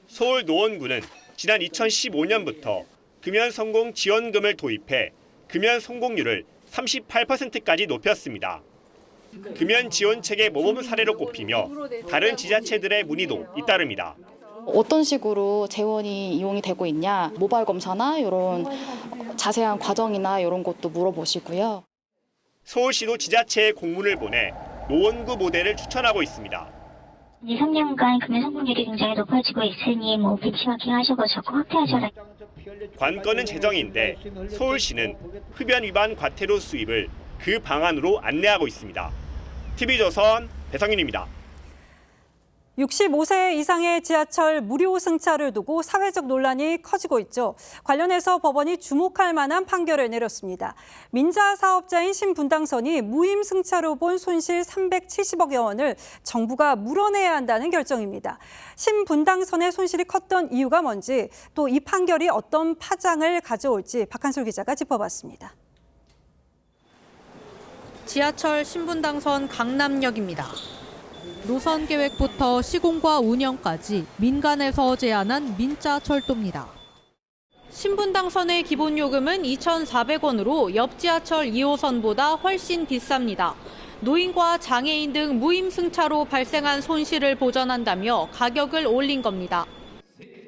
서울 노원구는 지난 2015년부터 금연 성공 지원금을 도입해 금연 성공률을 38%까지 높였습니다. 금연 지원책의 모범 사례로 꼽히며 다른 지자체들의 문의도 잇따릅니다. 어떤 식으로 재원이 이용이 되고 있냐, 모바일 검사나 이런 자세한 과정이나 이런 것도 물어보시고요. 서울시도 지자체에 공문을 보내 노원구 모델을 추천하고 있습니다. 2, 3년간 금연 성공률이 굉장히 높아지고 있으니 벤치마킹 하시고 자꾸 확대하셔라. 관건은 재정인데 서울시는 흡연 위반 과태료 수입을 그 방안으로 안내하고 있습니다. TV조선 배성윤입니다. 65세 이상의 지하철 무료 승차를 두고 사회적 논란이 커지고 있죠. 관련해서 법원이 주목할 만한 판결을 내렸습니다. 민자 사업자인 신분당선이 무임 승차로 본 손실 370억여 원을 정부가 물어내야 한다는 결정입니다. 신분당선의 손실이 컸던 이유가 뭔지, 또 이 판결이 어떤 파장을 가져올지 박한솔 기자가 짚어봤습니다. 지하철 신분당선 강남역입니다. 노선 계획부터 시공과 운영까지 민간에서 제안한 민자 철도입니다. 신분당선의 기본 요금은 2,400원으로 옆 지하철 2호선보다 훨씬 비쌉니다. 노인과 장애인 등 무임 승차로 발생한 손실을 보전한다며 가격을 올린 겁니다.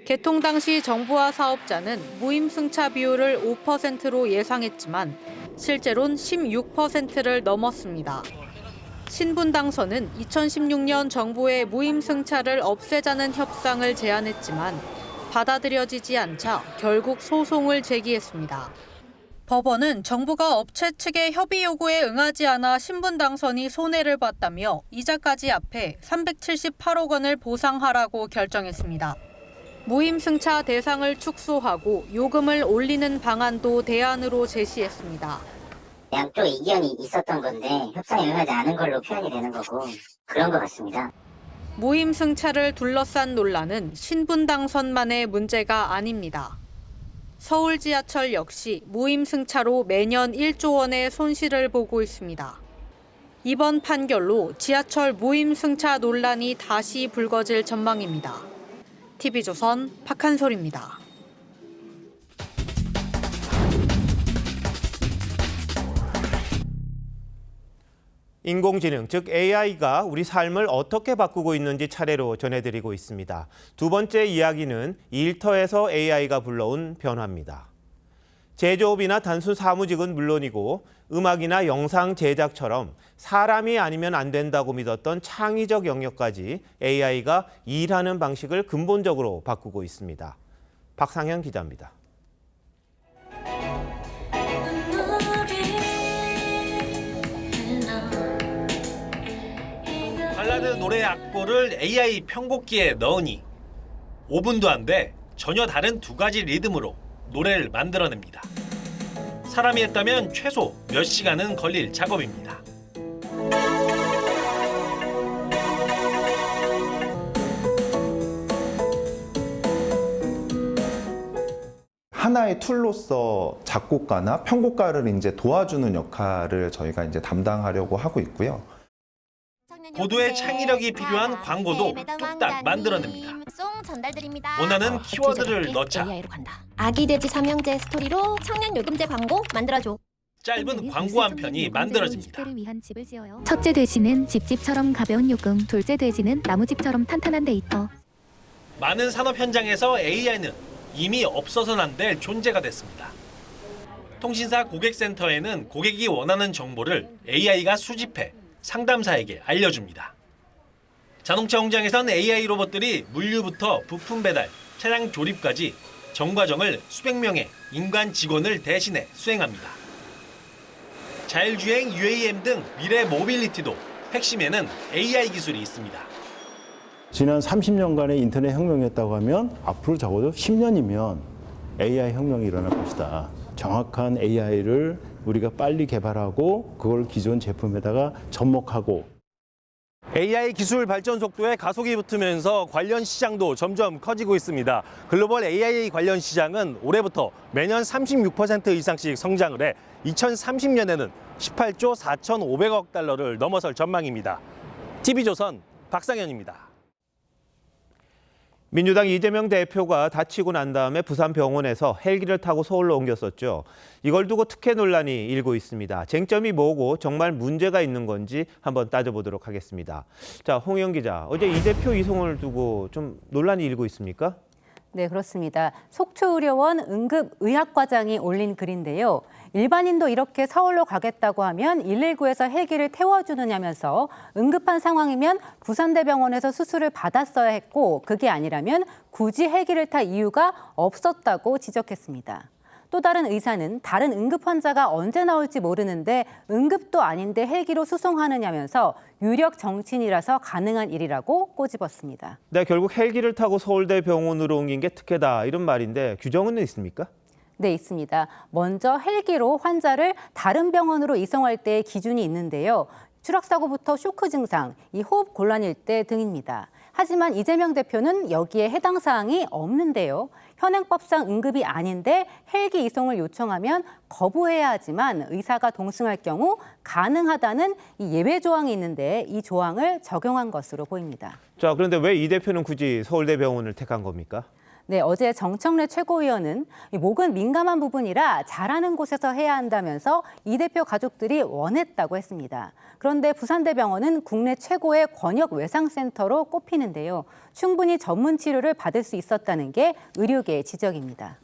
개통 당시 정부와 사업자는 무임 승차 비율을 5%로 예상했지만 실제로는 16%를 넘었습니다. 신분당선은 2016년 정부의 무임승차를 없애자는 협상을 제안했지만 받아들여지지 않자 결국 소송을 제기했습니다. 법원은 정부가 업체 측의 협의 요구에 응하지 않아 신분당선이 손해를 봤다며 이자까지 합해 378억 원을 보상하라고 결정했습니다. 무임승차 대상을 축소하고 요금을 올리는 방안도 대안으로 제시했습니다. 양쪽 이견이 있었던 건데 협상에 응하지 않은 걸로 표현이 되는 거고 그런 것 같습니다. 무임승차를 둘러싼 논란은 신분당선만의 문제가 아닙니다. 서울 지하철 역시 무임승차로 매년 1조 원의 손실을 보고 있습니다. 이번 판결로 지하철 무임승차 논란이 다시 불거질 전망입니다. TV조선 박한솔입니다. 인공지능, 즉 AI가 우리 삶을 어떻게 바꾸고 있는지 차례로 전해드리고 있습니다. 두 번째 이야기는 일터에서 AI가 불러온 변화입니다. 제조업이나 단순 사무직은 물론이고 음악이나 영상 제작처럼 사람이 아니면 안 된다고 믿었던 창의적 영역까지 AI가 일하는 방식을 근본적으로 바꾸고 있습니다. 박상현 기자입니다. 발라드 노래 악보를 AI 편곡기에 넣으니 5분도 안 돼 전혀 다른 두 가지 리듬으로 노래를 만들어냅니다. 사람이 했다면 최소 몇 시간은 걸릴 작업입니다. 하나의 툴로서 작곡가나 편곡가를 이제 도와주는 역할을 저희가 이제 담당하려고 하고 있고요. 고도의 창의력이 필요한 광고도 뚝딱 만들어냅니다. 원하는 키워드를 넣자. 아기 돼지 삼형제 스토리로 청년 요금제 광고 만들어줘. 짧은 광고 한 편이 만들어집니다. 첫째 돼지는 집집처럼 가벼운 요금, 둘째 돼지는 나무집처럼 탄탄한 데이터. 많은 산업 현장에서 AI는 이미 없어서는 안 될 존재가 됐습니다. 통신사 고객센터에는 고객이 원하는 정보를 AI가 수집해 상담사에게 알려줍니다. 자동차 공장에선 AI 로봇들이 물류부터 부품 배달, 차량 조립까지 전 과정을 수백 명의 인간 직원을 대신해 수행합니다. 자율주행 UAM 등 미래 모빌리티도 핵심에는 AI 기술이 있습니다. 지난 30년간의 인터넷 혁명이었다고 하면 앞으로 적어도 10년이면 AI 혁명이 일어날 것이다. 정확한 AI를 우리가 빨리 개발하고 그걸 기존 제품에다가 접목하고 AI 기술 발전 속도에 가속이 붙으면서 관련 시장도 점점 커지고 있습니다. 글로벌 AI 관련 시장은 올해부터 매년 36% 이상씩 성장을 해 2030년에는 18조 4,500억 달러를 넘어설 전망입니다. TV조선 박상현입니다. 민주당 이재명 대표가 다치고 난 다음에 부산병원에서 헬기를 타고 서울로 옮겼었죠. 이걸 두고 특혜 논란이 일고 있습니다. 쟁점이 뭐고 정말 문제가 있는 건지 한번 따져보도록 하겠습니다. 자, 홍영 기자, 어제 이 대표 이송을 두고 좀 논란이 일고 있습니까? 네, 그렇습니다. 속초의료원 응급의학과장이 올린 글인데요. 일반인도 이렇게 서울로 가겠다고 하면 119에서 헬기를 태워주느냐면서 응급한 상황이면 부산대병원에서 수술을 받았어야 했고 그게 아니라면 굳이 헬기를 탈 이유가 없었다고 지적했습니다. 또 다른 의사는 다른 응급 환자가 언제 나올지 모르는데 응급도 아닌데 헬기로 수송하느냐면서 유력 정치인이라서 가능한 일이라고 꼬집었습니다. 네, 결국 헬기를 타고 서울대병원으로 옮긴 게 특혜다 이런 말인데 규정은 있습니까? 네, 있습니다. 먼저 헬기로 환자를 다른 병원으로 이송할 때의 기준이 있는데요. 추락사고부터 쇼크 증상, 이 호흡 곤란일 때 등입니다. 하지만 이재명 대표는 여기에 해당 사항이 없는데요. 현행법상 응급이 아닌데 헬기 이송을 요청하면 거부해야 하지만 의사가 동승할 경우 가능하다는 이 예외 조항이 있는데 이 조항을 적용한 것으로 보입니다. 자, 그런데 왜 이 대표는 굳이 서울대병원을 택한 겁니까? 네, 어제 정청래 최고위원은 목은 민감한 부분이라 잘하는 곳에서 해야 한다면서 이 대표 가족들이 원했다고 했습니다. 그런데 부산대병원은 국내 최고의 권역 외상센터로 꼽히는데요. 충분히 전문 치료를 받을 수 있었다는 게 의료계의 지적입니다.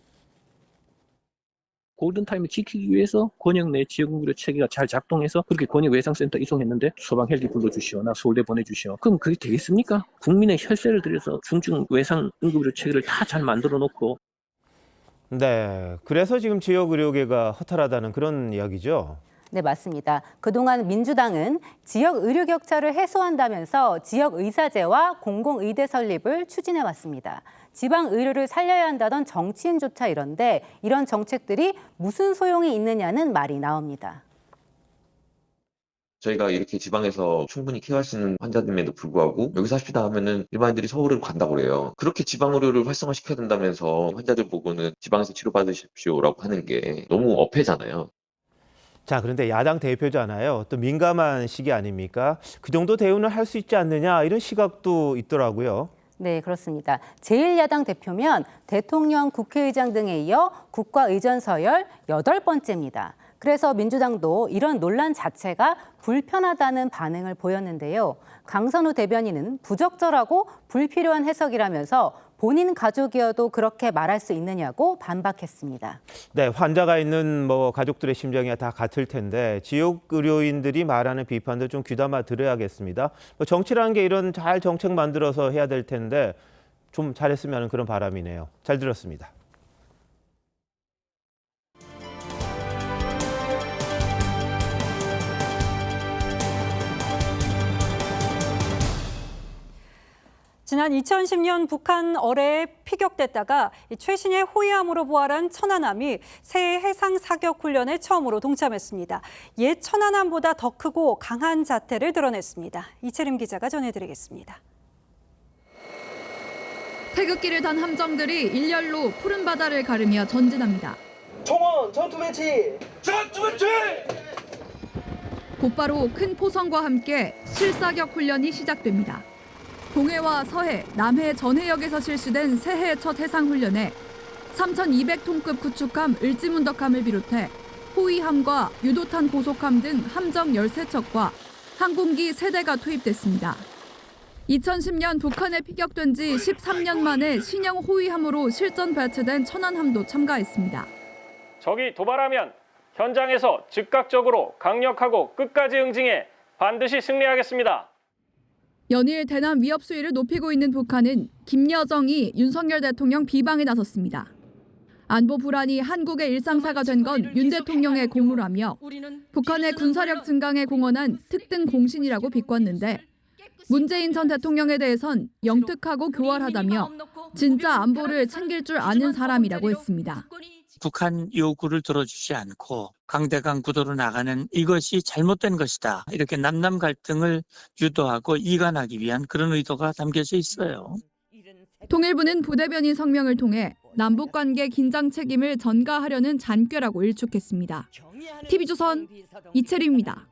골든타임을 지키기 위해서 권역 내 지역응급의료 체계가 잘 작동해서 그렇게 권역 외상센터 이송했는데 소방 헬기 불러주시오나 서울대 보내주시오. 그럼 그게 되겠습니까? 국민의 혈세를 들여서 중증 외상응급의료 체계를 다 잘 만들어 놓고. 네, 그래서 지금 지역 의료계가 허탈하다는 그런 이야기죠. 네, 맞습니다. 그동안 민주당은 지역 의료 격차를 해소한다면서 지역 의사제와 공공의대 설립을 추진해 왔습니다. 지방 의료를 살려야 한다던 정치인조차 이런데 이런 정책들이 무슨 소용이 있느냐는 말이 나옵니다. 저희가 이렇게 지방에서 충분히 케어할 수 있는 환자들임에도 불구하고 여기서 합시다 하면은 일반인들이 서울을 간다고 그래요. 그렇게 지방 의료를 활성화시켜야 된다면서 환자들 보고는 지방에서 치료받으십시오라고 하는 게 너무 어폐잖아요. 자, 그런데 야당 대표잖아요. 또 민감한 시기 아닙니까? 그 정도 대우는 할 수 있지 않느냐 이런 시각도 있더라고요. 네, 그렇습니다. 제1야당 대표면 대통령, 국회의장 등에 이어 국가의전 서열 8번째입니다. 그래서 민주당도 이런 논란 자체가 불편하다는 반응을 보였는데요. 강선우 대변인은 부적절하고 불필요한 해석이라면서 본인 가족이어도 그렇게 말할 수 있느냐고 반박했습니다. 네, 환자가 있는 가족들의 심정이 다 같을 텐데 지역 의료인들이 말하는 비판도 좀 귀담아 들어야겠습니다. 정치라는 게 이런 잘 정책 만들어서 해야 될 텐데 좀 잘했으면 하는 그런 바람이네요. 잘 들었습니다. 지난 2010년 북한 어뢰에 피격됐다가 최신의 호위함으로 부활한 천안함이 새해 해상 사격 훈련에 처음으로 동참했습니다. 옛 천안함보다 더 크고 강한 자태를 드러냈습니다. 이채림 기자가 전해드리겠습니다. 태극기를 단 함정들이 일렬로 푸른 바다를 가르며 전진합니다. 총원 전투 배치! 전투 배치! 곧바로 큰 포성과 함께 실사격 훈련이 시작됩니다. 동해와 서해, 남해 전해역에서 실시된 새해 첫 해상훈련에 3,200톤급 구축함 을지문덕함을 비롯해 호위함과 유도탄 고속함 등 함정 13척과 항공기 3대가 투입됐습니다. 2010년 북한에 피격된 지 13년 만에 신형 호위함으로 실전 배치된 천안함도 참가했습니다. 적이 도발하면 현장에서 즉각적으로 강력하고 끝까지 응징해 반드시 승리하겠습니다. 연일 대남 위협 수위를 높이고 있는 북한은 김여정이 윤석열 대통령 비방에 나섰습니다. 안보 불안이 한국의 일상사가 된 건 윤 대통령의 공로라며 북한의 군사력 증강에 공헌한 특등 공신이라고 비꼬았는데 문재인 전 대통령에 대해선 영특하고 교활하다며 진짜 안보를 챙길 줄 아는 사람이라고 했습니다. 북한 요구를 들어주지 않고 강대강 구도로 나가는 이것이 잘못된 것이다. 이렇게 남남 갈등을 유도하고 이간하기 위한 그런 의도가 담겨져 있어요. 통일부는 부대변인 성명을 통해 남북관계 긴장 책임을 전가하려는 잔꾀라고 일축했습니다. TV조선 이채리입니다.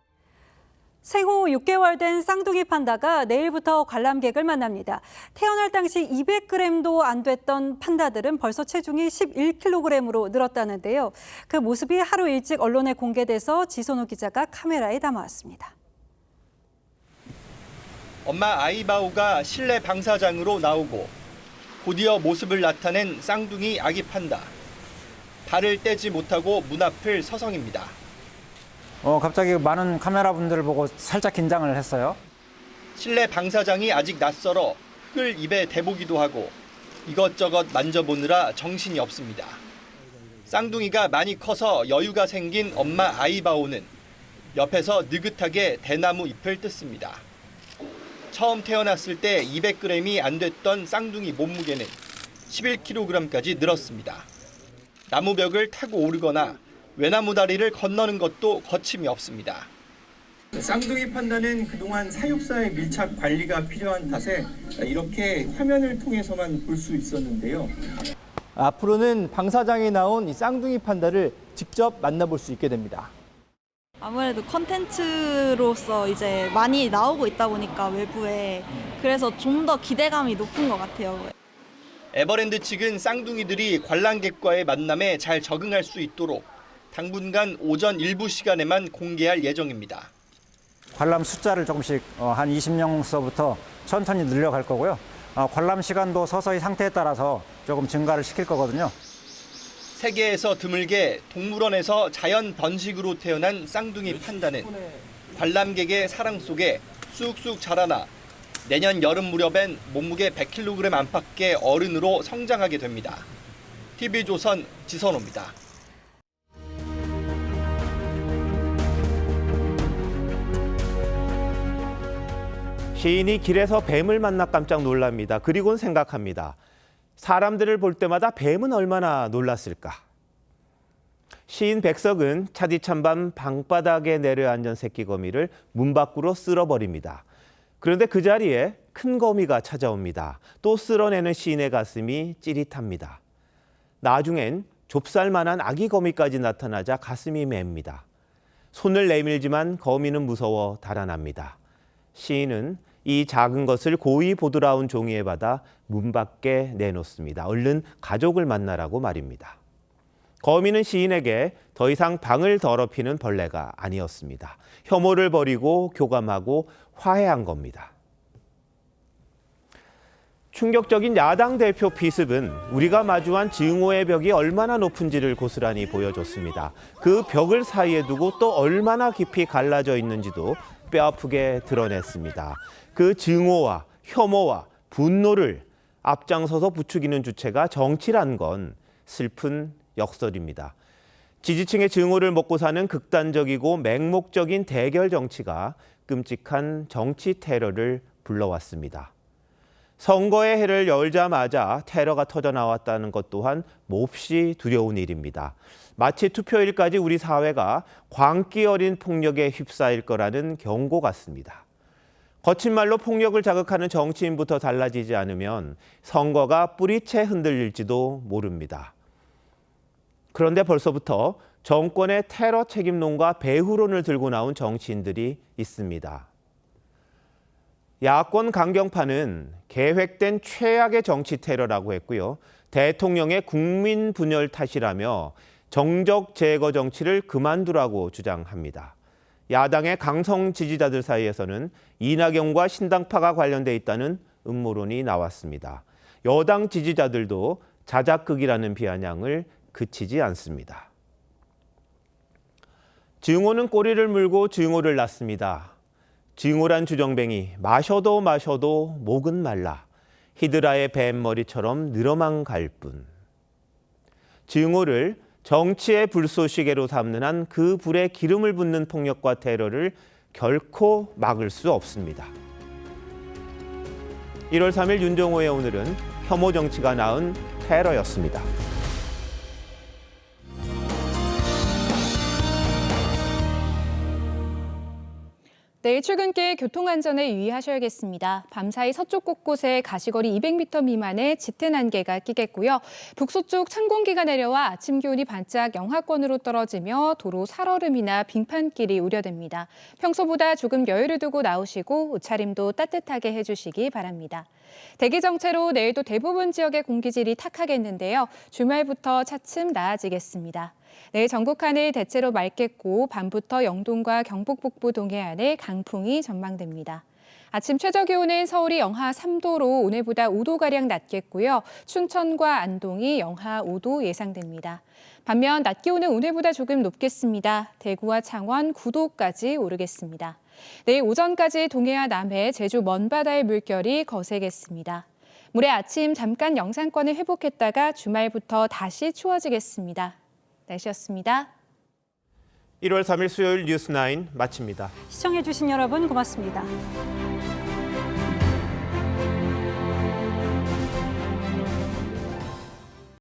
생후 6개월 된 쌍둥이 판다가 내일부터 관람객을 만납니다. 태어날 당시 200g도 안 됐던 판다들은 벌써 체중이 11kg으로 늘었다는데요. 그 모습이 하루 일찍 언론에 공개돼서 지선우 기자가 카메라에 담아왔습니다. 엄마 아이바오가 실내 방사장으로 나오고 곧이어 모습을 나타낸 쌍둥이 아기 판다. 발을 떼지 못하고 문 앞을 서성입니다. 갑자기 많은 카메라 분들을 보고 살짝 긴장을 했어요. 실내 방사장이 아직 낯설어 흙을 입에 대보기도 하고 이것저것 만져보느라 정신이 없습니다. 쌍둥이가 많이 커서 여유가 생긴 엄마 아이바오는 옆에서 느긋하게 대나무 잎을 뜯습니다. 처음 태어났을 때 200g이 안 됐던 쌍둥이 몸무게는 11kg까지 늘었습니다. 나무벽을 타고 오르거나 외나무 다리를 건너는 것도 거침이 없습니다. 쌍둥이 판다는 그동안 사육사의 밀착 관리가 필요한 탓에 이렇게 화면을 통해서만 볼 수 있었는데요. 앞으로는 방사장에 나온 이 쌍둥이 판다를 직접 만나볼 수 있게 됩니다. 아무래도 컨텐츠로서 이제 많이 나오고 있다 보니까 외부에 그래서 좀 더 기대감이 높은 것 같아요. 에버랜드 측은 쌍둥이들이 관람객과의 만남에 잘 적응할 수 있도록 당분간 오전 일부 시간에만 공개할 예정입니다. 관람 숫자를 조금씩 한 20명서부터 천천히 늘려갈 거고요. 관람 시간도 서서히 상태에 따라서 조금 증가를 시킬 거거든요. 세계에서 드물게 동물원에서 자연 번식으로 태어난 쌍둥이 판다는 관람객의 사랑 속에 쑥쑥 자라나 내년 여름 무렵엔 몸무게 100kg 안팎의 어른으로 성장하게 됩니다. TV조선 지선호입니다. 시인이 길에서 뱀을 만나 깜짝 놀랍니다. 그리고는 생각합니다. 사람들을 볼 때마다 뱀은 얼마나 놀랐을까. 시인 백석은 차디찬 밤 방바닥에 내려앉은 새끼거미를 문 밖으로 쓸어버립니다. 그런데 그 자리에 큰 거미가 찾아옵니다. 또 쓸어내는 시인의 가슴이 찌릿합니다. 나중엔 좁쌀만한 아기 거미까지 나타나자 가슴이 맵니다. 손을 내밀지만 거미는 무서워 달아납니다. 시인은 이 작은 것을 고이 보드라운 종이에 받아 문 밖에 내놓습니다. 얼른 가족을 만나라고 말입니다. 거미는 시인에게 더 이상 방을 더럽히는 벌레가 아니었습니다. 혐오를 버리고 교감하고 화해한 겁니다. 충격적인 야당 대표 피습은 우리가 마주한 증오의 벽이 얼마나 높은지를 고스란히 보여줬습니다. 그 벽을 사이에 두고 또 얼마나 깊이 갈라져 있는지도 뼈아프게 드러냈습니다. 그 증오와 혐오와 분노를 앞장서서 부추기는 주체가 정치란 건 슬픈 역설입니다. 지지층의 증오를 먹고 사는 극단적이고 맹목적인 대결 정치가 끔찍한 정치 테러를 불러왔습니다. 선거의 해를 열자마자 테러가 터져나왔다는 것 또한 몹시 두려운 일입니다. 마치 투표일까지 우리 사회가 광기 어린 폭력에 휩싸일 거라는 경고 같습니다. 거친 말로 폭력을 자극하는 정치인부터 달라지지 않으면 선거가 뿌리채 흔들릴지도 모릅니다. 그런데 벌써부터 정권의 테러 책임론과 배후론을 들고 나온 정치인들이 있습니다. 야권 강경파는 계획된 최악의 정치 테러라고 했고요. 대통령의 국민 분열 탓이라며 정적 제거 정치를 그만두라고 주장합니다. 야당의 강성 지지자들 사이에서는 이낙연과 신당파가 관련돼 있다는 음모론이 나왔습니다. 여당 지지자들도 자작극이라는 비아냥을 그치지 않습니다. 증오는 꼬리를 물고 증오를 낳습니다. 증오란 주정뱅이 마셔도 마셔도 목은 말라 히드라의 뱀머리처럼 늘어만 갈 뿐. 증오를 정치의 불쏘시개로 삼는 한 그 불에 기름을 붓는 폭력과 테러를 결코 막을 수 없습니다. 1월 3일 윤정호의 오늘은 혐오 정치가 낳은 테러였습니다. 내일 출근길 교통안전에 유의하셔야겠습니다. 밤사이 서쪽 곳곳에 가시거리 200m 미만의 짙은 안개가 끼겠고요. 북서쪽 찬 공기가 내려와 아침 기온이 반짝 영하권으로 떨어지며 도로 살얼음이나 빙판길이 우려됩니다. 평소보다 조금 여유를 두고 나오시고 옷차림도 따뜻하게 해주시기 바랍니다. 대기 정체로 내일도 대부분 지역의 공기질이 탁하겠는데요. 주말부터 차츰 나아지겠습니다. 내일 전국 하늘 대체로 맑겠고 밤부터 영동과 경북 북부 동해안에 강풍이 전망됩니다. 아침 최저 기온은 서울이 영하 3도로 오늘보다 5도가량 낮겠고요. 춘천과 안동이 영하 5도 예상됩니다. 반면 낮 기온은 오늘보다 조금 높겠습니다. 대구와 창원 9도까지 오르겠습니다. 내일 오전까지 동해안 남해, 제주 먼바다의 물결이 거세겠습니다. 모레 아침 잠깐 영상권을 회복했다가 주말부터 다시 추워지겠습니다. 날씨였습니다. 1월 3일 수요일 뉴스9 마칩니다. 시청해주신 여러분 고맙습니다.